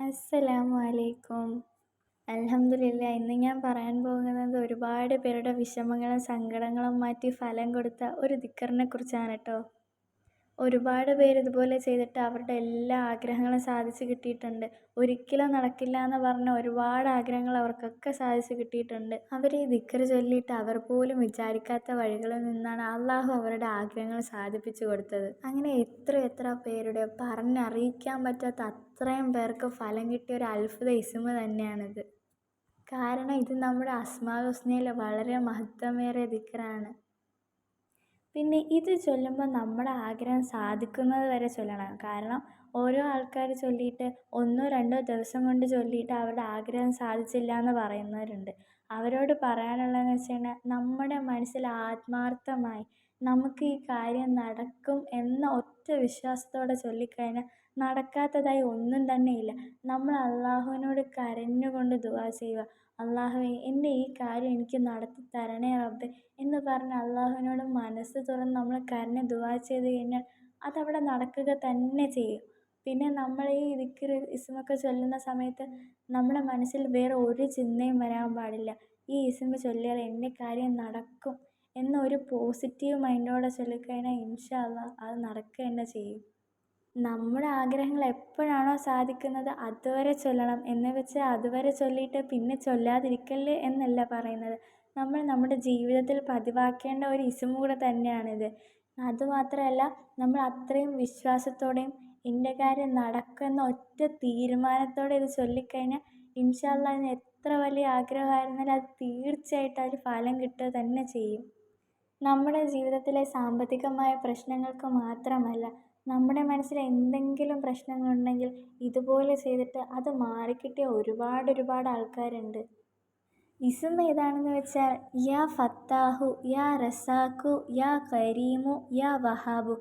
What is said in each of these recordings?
അസ്സലാമു അലൈക്കും. അൽഹംദുലില്ലാ. ഇന്ന് ഞാൻ പറയാൻ പോകുന്നത് ഒരുപാട് പേരുടെ വിഷമങ്ങളും സങ്കടങ്ങളും മാറ്റി ഫലം കൊടുത്ത ഒരു ദിക്റിനെ കുറിച്ചാണ് ട്ടോ. ഒരുപാട് പേര് ഇതുപോലെ ചെയ്തിട്ട് അവരുടെ എല്ലാ ആഗ്രഹങ്ങളും സാധിച്ചു കിട്ടിയിട്ടുണ്ട്. ഒരിക്കലും നടക്കില്ല എന്ന് പറഞ്ഞ ഒരുപാട് ആഗ്രഹങ്ങൾ അവർക്കൊക്കെ സാധിച്ചു കിട്ടിയിട്ടുണ്ട്. അവർ ഈ ദിക്ർ ചൊല്ലിയിട്ട് അവർ പോലും വിചാരിക്കാത്ത വഴികളിൽ നിന്നാണ് അള്ളാഹു അവരുടെ ആഗ്രഹങ്ങൾ സാധിപ്പിച്ചു കൊടുത്തത്. അങ്ങനെ എത്ര പേരുടെ പറഞ്ഞറിയിക്കാൻ പറ്റാത്ത അത്രയും പേർക്ക് ഫലം കിട്ടിയ ഒരു അത്ഭുത ഇസ്മ തന്നെയാണിത്. കാരണം ഇത് നമ്മുടെ അസ്മാഉൽ ഹുസ്നയിൽ വളരെ മഹത്വമേറിയ ദിക്റാണ്. പിന്നെ ഇത് ചൊല്ലുമ്പോൾ നമ്മുടെ ആഗ്രഹം സാധിക്കുന്നത് വരെ ചൊല്ലണം. കാരണം ഓരോ ആൾക്കാർ ചൊല്ലിയിട്ട് 1-2 ദിവസം കൊണ്ട് ചൊല്ലിയിട്ട് അവരുടെ ആഗ്രഹം സാധിച്ചില്ല എന്ന് പറയുന്നവരുണ്ട്. അവരോട് പറയാനുള്ളതെന്ന് വെച്ച് കഴിഞ്ഞാൽ നമ്മുടെ മനസ്സിൽ ആത്മാർത്ഥമായി നമുക്ക് ഈ കാര്യം നടക്കും എന്ന ഒറ്റ വിശ്വാസത്തോടെ ചൊല്ലിക്കഴിഞ്ഞാൽ നടക്കാത്തതായി ഒന്നും തന്നെയില്ല. നമ്മൾ അള്ളാഹുവിനോട് കരഞ്ഞുകൊണ്ട് ദുആ ചെയ്യുക. അള്ളാഹുവേ, എൻ്റെ ഈ കാര്യം എനിക്ക് നടത്തി തരണേ റബ്ബേ എന്ന് പറഞ്ഞ് അള്ളാഹുവിനോട് മനസ്സ് തുറന്ന് നമ്മൾ കരഞ്ഞ് ദുആ ചെയ്ത് കഴിഞ്ഞാൽ അതവിടെ നടക്കുക തന്നെ ചെയ്യും. പിന്നെ നമ്മൾ ഈ ദിക്ർ ഇസ്മൊക്കെ ചൊല്ലുന്ന സമയത്ത് നമ്മുടെ മനസ്സിൽ വേറെ ഒരു ചിന്തയും വരാൻ പാടില്ല. ഈ ഇസ്മ ചൊല്ലിയാൽ എൻ്റെ കാര്യം നടക്കും എന്നൊരു പോസിറ്റീവ് മൈൻഡോടെ ചൊല്ലിക്കഴിഞ്ഞാൽ ഇൻഷാ അള്ളാഹ് അത് നടക്കുക തന്നെ ചെയ്യും. നമ്മുടെ ആഗ്രഹങ്ങൾ എപ്പോഴാണോ സാധിക്കുന്നത് അതുവരെ ചൊല്ലണം. എന്ന് വെച്ച് അതുവരെ ചൊല്ലിയിട്ട് പിന്നെ ചൊല്ലാതിരിക്കല്ലേ എന്നല്ല പറയുന്നത്. നമ്മൾ നമ്മുടെ ജീവിതത്തിൽ പതിവാക്കേണ്ട ഒരു ഇസ്മ കൂടെ തന്നെയാണിത്. അതുമാത്രമല്ല, നമ്മൾ അത്രയും വിശ്വാസത്തോടെയും എൻ്റെ കാര്യം നടക്കുന്ന ഒറ്റ തീരുമാനത്തോടെ ഇത് ചൊല്ലിക്കഴിഞ്ഞാൽ ഇൻഷാ അള്ളാഹ് അതിന് എത്ര വലിയ ആഗ്രഹമായിരുന്നാലും അത് തീർച്ചയായിട്ടും അതിന് ഫലം കിട്ടുക തന്നെ ചെയ്യും. നമ്മുടെ ജീവിതത്തിലെ സാമ്പത്തികമായ പ്രശ്നങ്ങൾക്ക് മാത്രമല്ല, നമ്മുടെ മനസ്സിൽ എന്തെങ്കിലും പ്രശ്നങ്ങളുണ്ടെങ്കിൽ ഇതുപോലെ ചെയ്തിട്ട് അത് മാറിക്കിട്ടിയ ഒരുപാട് ആൾക്കാരുണ്ട്. ഇസ്മ ഏതാണെന്ന് വെച്ചാൽ യാ ഫത്താഹു, യാ റസാഖു, യാ കരീമു, യാ വഹാബു.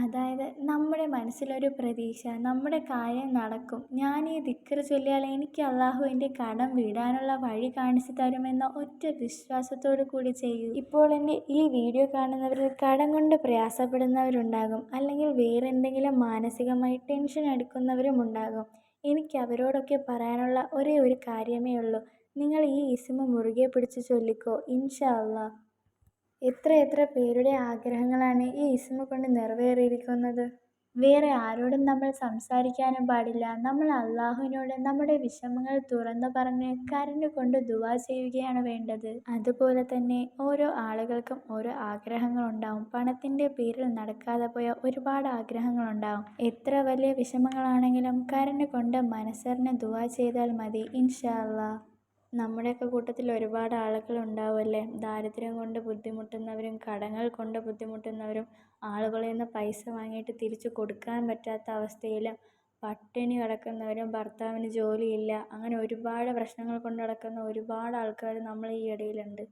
അതായത് നമ്മുടെ മനസ്സിലൊരു പ്രതീക്ഷ, നമ്മുടെ കാര്യം നടക്കും, ഞാൻ ഈ ദിക്ർ ചൊല്ലിയാൽ എനിക്ക് അള്ളാഹു എൻ്റെ കടം വീടാനുള്ള വഴി കാണിച്ചു തരുമെന്ന ഒറ്റ വിശ്വാസത്തോടു കൂടി ചെയ്യൂ. ഇപ്പോൾ എൻ്റെ ഈ വീഡിയോ കാണുന്നവരിൽ കടം കൊണ്ട് പ്രയാസപ്പെടുന്നവരുണ്ടാകും, അല്ലെങ്കിൽ വേറെ എന്തെങ്കിലും മാനസികമായി ടെൻഷൻ എടുക്കുന്നവരും ഉണ്ടാകും. എനിക്ക് അവരോടൊക്കെ പറയാനുള്ള ഒരേ ഒരു കാര്യമേ ഉള്ളൂ, നിങ്ങൾ ഈ ഇസ്മ മുറുകെ പിടിച്ച് ചൊല്ലിക്കോ. ഇൻഷാ അള്ളാഹ് എത്ര പേരുടെ ആഗ്രഹങ്ങളാണ് ഈ ഇസ്മ കൊണ്ട് നിറവേറിയിരിക്കുന്നത്. വേറെ ആരോടും നമ്മൾ സംസാരിക്കാനും പാടില്ല. നമ്മൾ അള്ളാഹുവിനോട് നമ്മുടെ വിഷമങ്ങൾ തുറന്നു പറഞ്ഞ് കരഞ്ഞുകൊണ്ട് ദുആ ചെയ്യുകയാണ് വേണ്ടത്. അതുപോലെ തന്നെ ഓരോ ആളുകൾക്കും ഓരോ ആഗ്രഹങ്ങളുണ്ടാവും. പണത്തിൻ്റെ പേരിൽ നടക്കാതെ പോയ ഒരുപാട് ആഗ്രഹങ്ങളുണ്ടാവും. എത്ര വലിയ വിഷമങ്ങളാണെങ്കിലും കരഞ്ഞുകൊണ്ട് മനസ്സറിഞ്ഞ് ദുആ ചെയ്താൽ മതി. ഇൻഷാ അള്ളാഹ് നമ്മുടെയൊക്കെ കൂട്ടത്തിൽ ഒരുപാട് ആളുകളുണ്ടാവുമല്ലേ, ദാരിദ്ര്യം കൊണ്ട് ബുദ്ധിമുട്ടുന്നവരും കടങ്ങൾ കൊണ്ട് ബുദ്ധിമുട്ടുന്നവരും ആളുകളിൽ നിന്ന് പൈസ വാങ്ങിയിട്ട് തിരിച്ചു കൊടുക്കാൻ പറ്റാത്ത അവസ്ഥയിലും പട്ടിണി കിടക്കുന്നവരും ഭർത്താവിന് ജോലിയില്ല, അങ്ങനെ ഒരുപാട് പ്രശ്നങ്ങൾ കൊണ്ട് നടക്കുന്ന ഒരുപാട് ആൾക്കാർ നമ്മൾ ഈ ഇടയിലുണ്ട്.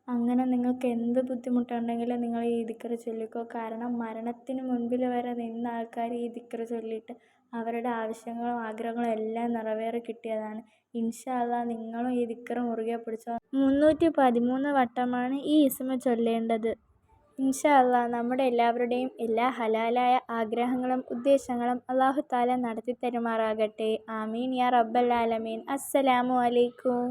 അങ്ങനെ നിങ്ങൾക്ക് എന്ത് ബുദ്ധിമുട്ടുണ്ടെങ്കിലും നിങ്ങൾ ഈ ദിക്ർ ചൊല്ലിക്കോ. കാരണം മരണത്തിന് മുൻപിൽ വരെ നിന്ന ആൾക്കാർ ഈ ദിക്ർ ചൊല്ലിയിട്ട് അവരുടെ ആവശ്യങ്ങളും ആഗ്രഹങ്ങളും എല്ലാം നിറവേറി കിട്ടിയതാണ്. ഇൻഷാ അള്ളാഹ് നിങ്ങളും ഈ ദിക്ർ മുറുകെ പിടിച്ചോ. 313 വട്ടമാണ് ഈ ഇസ്മ ചൊല്ലേണ്ടത്. ഇൻഷാ അള്ളാഹ് നമ്മുടെ എല്ലാവരുടെയും എല്ലാ ഹലാലായ ആഗ്രഹങ്ങളും ഉദ്ദേശങ്ങളും അള്ളാഹു തആല നടത്തി തരുമാറാകട്ടെ. ആമീൻ യാ റബ്ബൽ ആലമീൻ. അസ്സലാമു അലൈക്കും.